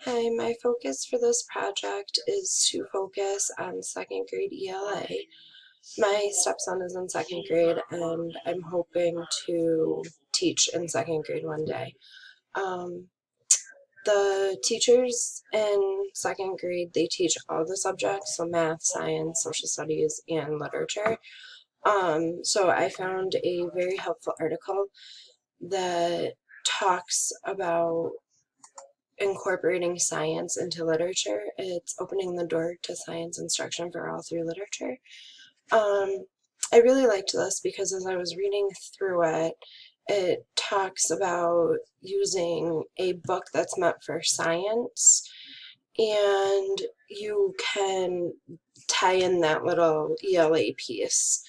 Hi, my focus for this project is to focus on second grade ELA. My stepson is in second grade and I'm hoping to teach in second grade one day. Um, the teachers in second grade, they teach all the subjects, so math, science, social studies, and literature. So I found a very helpful article that talks about incorporating science into literature. It's opening the door to science instruction for all through literature. Um, I really liked this because as I was reading through it, it talks about using a book that's meant for science, and you can tie in that little ELA piece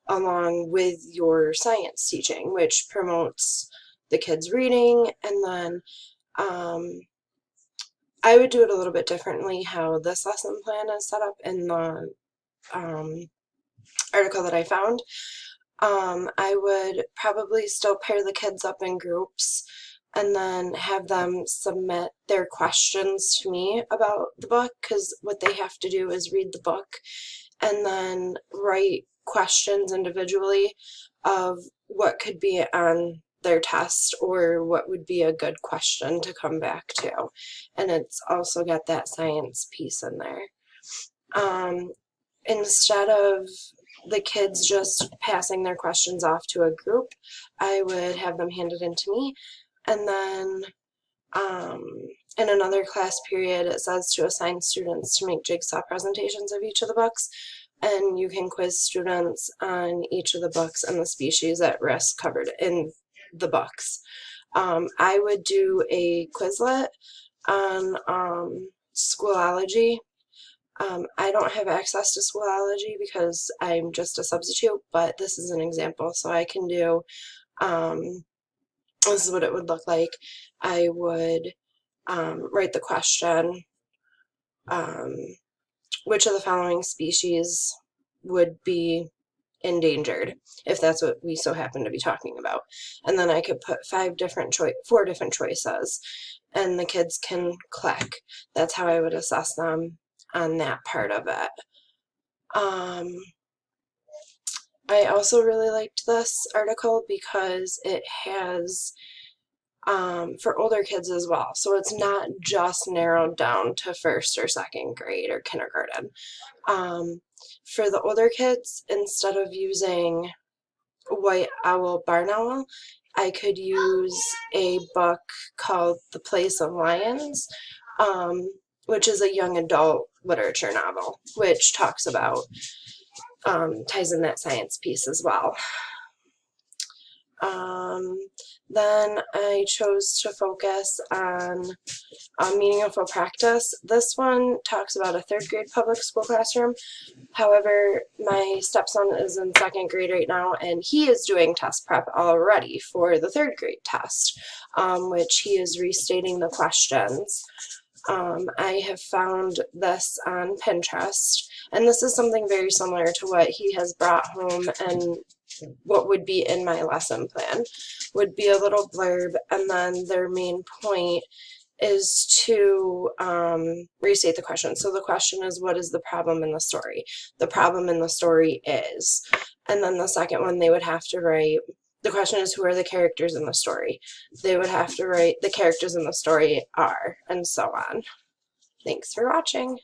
along with your science teaching, which promotes the kids reading. And then um, I would do it a little bit differently how this lesson plan is set up in the um, article that I found. I would probably still pair the kids up in groups and then have them submit their questions to me about the book, because what they have to do is read the book and then write questions individually of what could be on their test or what would be a good question to come back to. And it's also got that science piece in there. Instead of the kids just passing their questions off to a group, I would have them handed in to me. And then um, in another class period, it says to assign students to make jigsaw presentations of each of the books. And you can quiz students on each of the books and the species at risk covered in the books. I would do a Quizlet on Schoolology. I don't have access to Schoolology because I'm just a substitute, but this is an example. So I can do, this is what it would look like. I would write the question, um, which of the following species would be endangered, if that's what we so happen to be talking about. And then I could put four different choices, and the kids can click. That's how I would assess them on that part of it. I also really liked this article because it has for older kids as well. So it's not just narrowed down to first or second grade or kindergarten. For the older kids, instead of using White Owl, Barn Owl, I could use a book called The Place of Lions, which is a young adult literature novel, which talks about, ties in that science piece as well. Um, then I chose to focus on meaningful practice. This one talks about a third grade public school classroom. However, my stepson is in second grade right now, and he is doing test prep already for the third grade test, which he is restating the questions. I have found this on Pinterest, and this is something very similar to what he has brought home, and what would be in my lesson plan would be a little blurb, and then their main point is to restate the question. So the question is, what is the problem in the story? The problem in the story is, and then the second one they would have to write, the question is, who are the characters in the story? They would have to write, the characters in the story are, and so on. Thanks for watching.